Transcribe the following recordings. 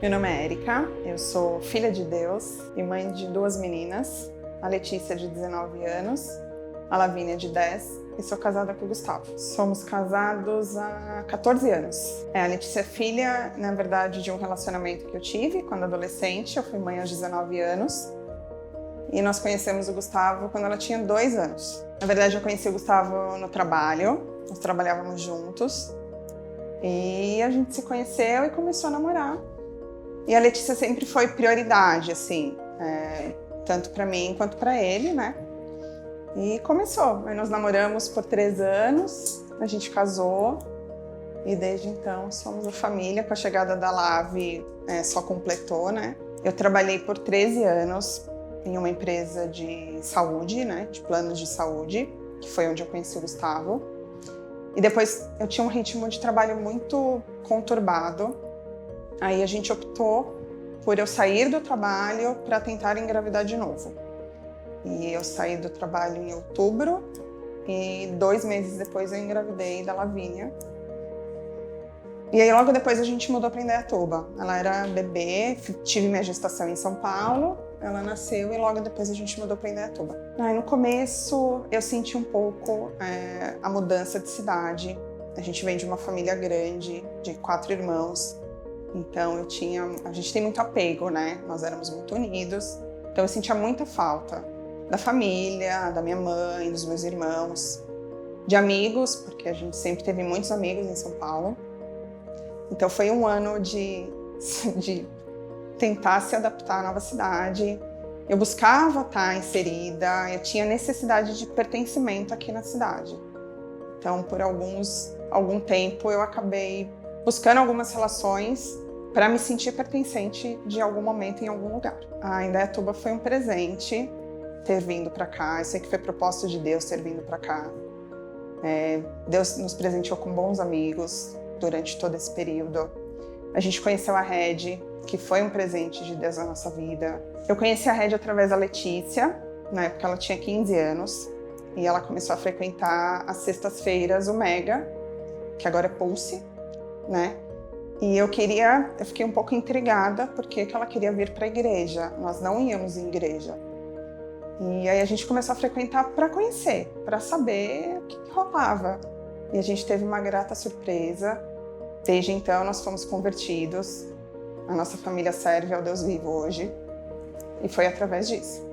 Meu nome é Érica, eu sou filha de Deus e mãe de 2 meninas, a Letícia de 19 anos, a Lavínia de 10 e sou casada com o Gustavo. Somos casados há 14 anos. A Letícia é filha, na verdade, de um relacionamento que eu tive quando adolescente, eu fui mãe aos 19 anos e nós conhecemos o Gustavo quando ela tinha 2 anos. Na verdade, eu conheci o Gustavo no trabalho, nós trabalhávamos juntos e a gente se conheceu e começou a namorar. E a Letícia sempre foi prioridade, assim, tanto para mim quanto para ele, né? E começou. Nós namoramos por 3 anos, a gente casou e desde então somos a família. Com a chegada da Lavi, só completou, né? Eu trabalhei por 13 anos em uma empresa de saúde, né? De planos de saúde, que foi onde eu conheci o Gustavo. E depois eu tinha um ritmo de trabalho muito conturbado. Aí a gente optou por eu sair do trabalho para tentar engravidar de novo. E eu saí do trabalho em outubro e 2 meses depois eu engravidei da Lavínia. E aí logo depois a gente mudou para Indaiatuba. Ela era bebê, tive minha gestação em São Paulo, ela nasceu e logo depois a gente mudou para Indaiatuba. Aí no começo eu senti um pouco a mudança de cidade. A gente vem de uma família grande, de 4 irmãos. Então a gente tem muito apego, né? Nós éramos muito unidos. Então eu sentia muita falta da família, da minha mãe, dos meus irmãos, de amigos, porque a gente sempre teve muitos amigos em São Paulo. Então foi um ano de tentar se adaptar à nova cidade. Eu buscava estar inserida, eu tinha necessidade de pertencimento aqui na cidade. Então por algum tempo eu acabei buscando algumas relações para me sentir pertencente de algum momento em algum lugar. A Indaiatuba foi um presente ter vindo para cá. Eu sei que foi propósito de Deus ter vindo para cá. Deus nos presenteou com bons amigos durante todo esse período. A gente conheceu a Red, que foi um presente de Deus na nossa vida. Eu conheci a Red através da Letícia, na época ela tinha 15 anos, e ela começou a frequentar às sextas-feiras o Mega, que agora é Pulse, né? E eu fiquei um pouco intrigada porque ela queria vir para a igreja. Nós não íamos em igreja. E aí a gente começou a frequentar para conhecer, para saber o que rolava. E a gente teve uma grata surpresa. Desde então nós fomos convertidos. A nossa família serve ao Deus vivo hoje. E foi através disso.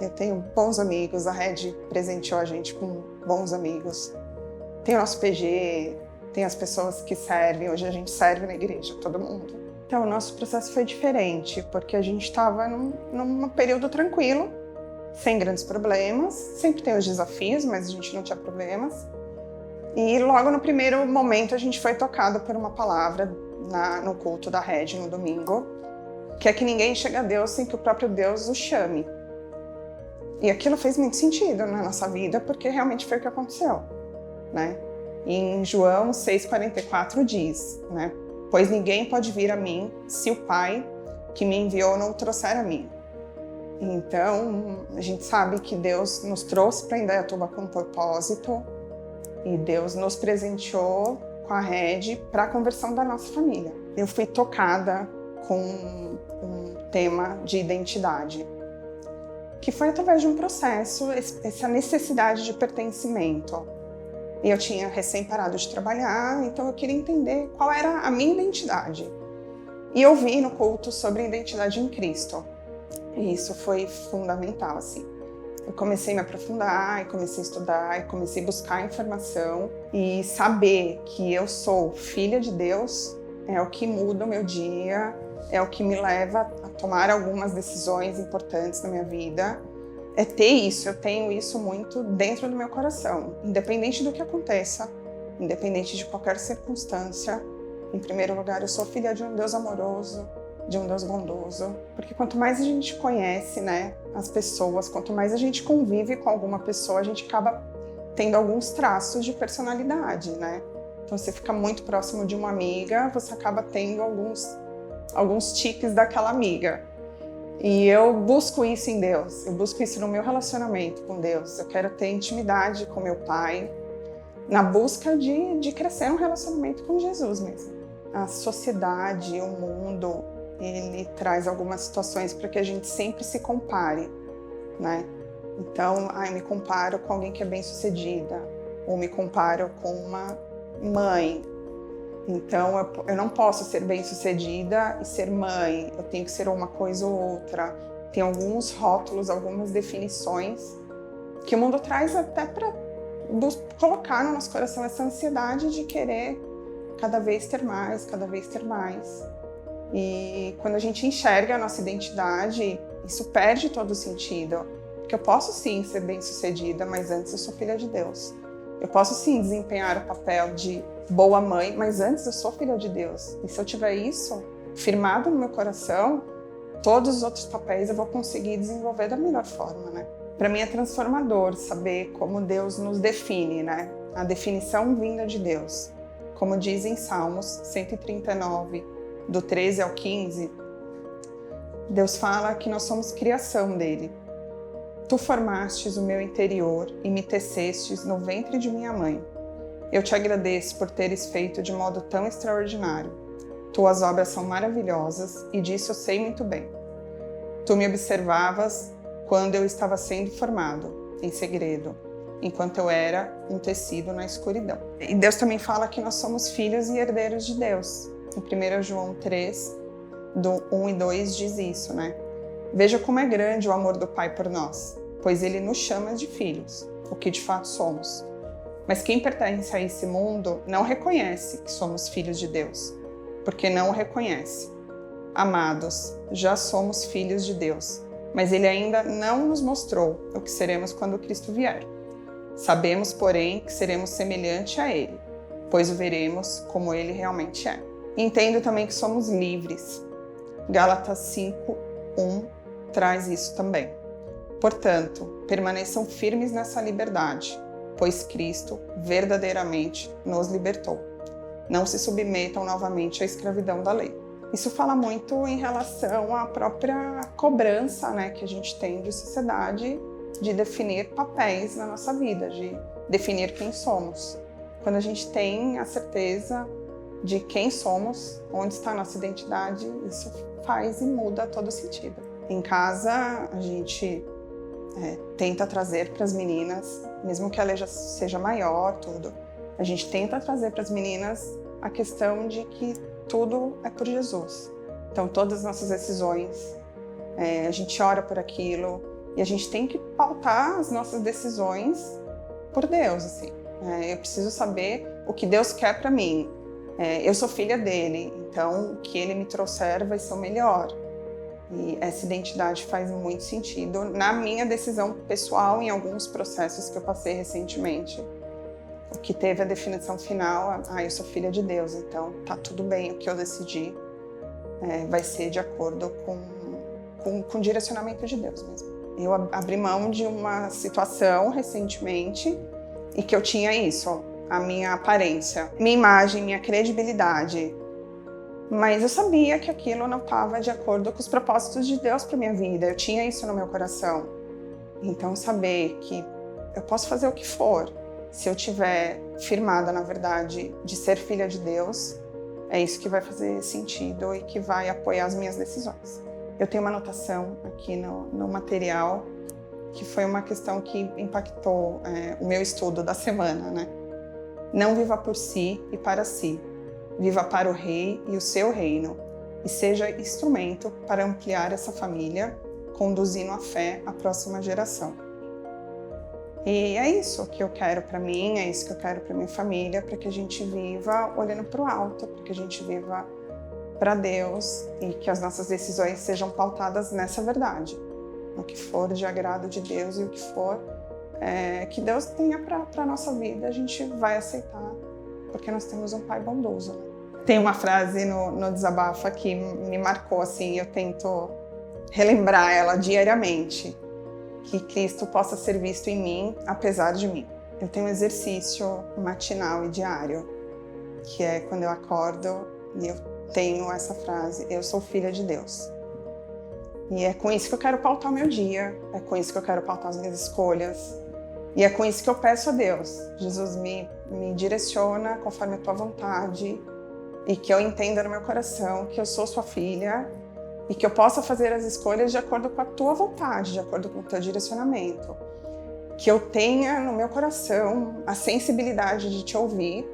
Eu tenho bons amigos, a Red presenteou a gente com bons amigos. Tem o nosso PG, tem as pessoas que servem, hoje a gente serve na igreja, todo mundo. Então o nosso processo foi diferente, porque a gente estava num período tranquilo, sem grandes problemas, sempre tem os desafios, mas a gente não tinha problemas. E logo no primeiro momento a gente foi tocado por uma palavra no culto da Red no domingo, que é que ninguém chega a Deus sem que o próprio Deus o chame. E aquilo fez muito sentido na nossa vida, porque realmente foi o que aconteceu, né? E em João 6,44 diz, né? Pois ninguém pode vir a mim se o Pai que me enviou não o trouxer a mim. Então, a gente sabe que Deus nos trouxe para Indaiatuba com um propósito e Deus nos presenteou com a Red para a conversão da nossa família. Eu fui tocada com um tema de identidade, que foi através de um processo, essa necessidade de pertencimento. E eu tinha recém parado de trabalhar, então eu queria entender qual era a minha identidade. E eu vi no culto sobre a identidade em Cristo. E isso foi fundamental, assim. Eu comecei a me aprofundar, e comecei a estudar, e comecei a buscar informação. E saber que eu sou filha de Deus é o que muda o meu dia, é o que me leva a tomar algumas decisões importantes na minha vida. É ter isso, eu tenho isso muito dentro do meu coração, independente do que aconteça, independente de qualquer circunstância. Em primeiro lugar, eu sou filha de um Deus amoroso, de um Deus bondoso, porque quanto mais a gente conhece, né, as pessoas, quanto mais a gente convive com alguma pessoa, a gente acaba tendo alguns traços de personalidade, né? Então, você fica muito próximo de uma amiga, você acaba tendo alguns tiques daquela amiga. E eu busco isso em Deus, eu busco isso no meu relacionamento com Deus. Eu quero ter intimidade com meu Pai, na busca de crescer um relacionamento com Jesus mesmo. A sociedade, o mundo, ele traz algumas situações para que a gente sempre se compare, né? Então, eu me comparo com alguém que é bem-sucedida, ou me comparo com uma mãe. Então, eu não posso ser bem-sucedida e ser mãe, eu tenho que ser uma coisa ou outra. Tem alguns rótulos, algumas definições que o mundo traz até para colocar no nosso coração essa ansiedade de querer cada vez ter mais, cada vez ter mais. E quando a gente enxerga a nossa identidade, isso perde todo o sentido. Porque eu posso sim ser bem-sucedida, mas antes eu sou filha de Deus. Eu posso sim desempenhar o papel de boa mãe, mas antes eu sou filha de Deus. E se eu tiver isso firmado no meu coração, todos os outros papéis eu vou conseguir desenvolver da melhor forma, né? Para mim é transformador saber como Deus nos define, né? A definição vinda de Deus. Como diz em Salmos 139, do 13 ao 15, Deus fala que nós somos criação dele. Tu formastes o meu interior e me tecestes no ventre de minha mãe. Eu te agradeço por teres feito de modo tão extraordinário. Tuas obras são maravilhosas e disso eu sei muito bem. Tu me observavas quando eu estava sendo formado, em segredo, enquanto eu era um tecido na escuridão. E Deus também fala que nós somos filhos e herdeiros de Deus. Em 1 João 3, do 1 e 2 diz isso, né? Veja como é grande o amor do Pai por nós, pois Ele nos chama de filhos, o que de fato somos. Mas quem pertence a esse mundo não reconhece que somos filhos de Deus, porque não o reconhece. Amados, já somos filhos de Deus, mas Ele ainda não nos mostrou o que seremos quando Cristo vier. Sabemos, porém, que seremos semelhante a Ele, pois o veremos como Ele realmente é. Entendo também que somos livres. Gálatas 5:1 traz isso também. Portanto, permaneçam firmes nessa liberdade, pois Cristo verdadeiramente nos libertou. Não se submetam novamente à escravidão da lei. Isso fala muito em relação à própria cobrança, né, que a gente tem de sociedade de definir papéis na nossa vida, de definir quem somos. Quando a gente tem a certeza de quem somos, onde está a nossa identidade, isso faz e muda todo o sentido. Em casa, a gente tenta trazer para as meninas, mesmo que ela já seja maior, tudo, a gente tenta trazer para as meninas a questão de que tudo é por Jesus. Então, todas as nossas decisões, a gente ora por aquilo e a gente tem que pautar as nossas decisões por Deus, assim. Eu preciso saber o que Deus quer para mim. Eu sou filha dele, então o que ele me trouxer vai ser o melhor. E essa identidade faz muito sentido na minha decisão pessoal, em alguns processos que eu passei recentemente. O que teve a definição final, eu sou filha de Deus, então tá tudo bem, o que eu decidi vai ser de acordo com o direcionamento de Deus mesmo. Eu abri mão de uma situação recentemente e que eu tinha isso, a minha aparência, minha imagem, minha credibilidade. Mas eu sabia que aquilo não estava de acordo com os propósitos de Deus para minha vida. Eu tinha isso no meu coração. Então, saber que eu posso fazer o que for, se eu tiver firmada, na verdade, de ser filha de Deus, é isso que vai fazer sentido e que vai apoiar as minhas decisões. Eu tenho uma anotação aqui no material, que foi uma questão que impactou o meu estudo da semana, né? Não viva por si e para si. Viva para o rei e o seu reino, e seja instrumento para ampliar essa família, conduzindo a fé à próxima geração. E é isso que eu quero para mim, é isso que eu quero para minha família, para que a gente viva olhando para o alto, para que a gente viva para Deus e que as nossas decisões sejam pautadas nessa verdade, no que for de agrado de Deus e o que for que Deus tenha para a nossa vida, a gente vai aceitar, porque nós temos um Pai bondoso. Né? Tem uma frase no Desabafa que me marcou, assim, eu tento relembrar ela diariamente, que Cristo possa ser visto em mim, apesar de mim. Eu tenho um exercício matinal e diário, que é quando eu acordo e eu tenho essa frase, eu sou filha de Deus. E é com isso que eu quero pautar o meu dia, é com isso que eu quero pautar as minhas escolhas, e é com isso que eu peço a Deus. Jesus, me direciona conforme a tua vontade e que eu entenda no meu coração que eu sou sua filha e que eu possa fazer as escolhas de acordo com a tua vontade, de acordo com o teu direcionamento. Que eu tenha no meu coração a sensibilidade de te ouvir,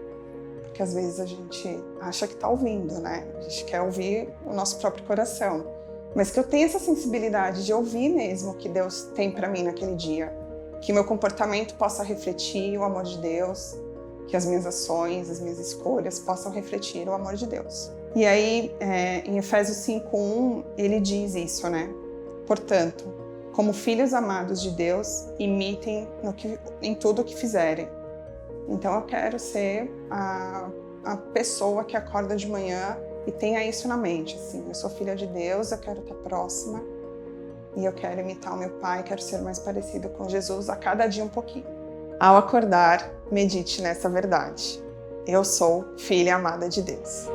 porque às vezes a gente acha que está ouvindo, né? A gente quer ouvir o nosso próprio coração. Mas que eu tenha essa sensibilidade de ouvir mesmo o que Deus tem para mim naquele dia. Que meu comportamento possa refletir o amor de Deus, que as minhas ações, as minhas escolhas possam refletir o amor de Deus. E aí, em Efésios 5:1, ele diz isso, né? Portanto, como filhos amados de Deus, imitem em tudo o que fizerem. Então eu quero ser a pessoa que acorda de manhã e tenha isso na mente, assim, eu sou filha de Deus, eu quero estar próxima e eu quero imitar o meu pai, quero ser mais parecida com Jesus a cada dia um pouquinho. Ao acordar, medite nessa verdade. Eu sou filha amada de Deus.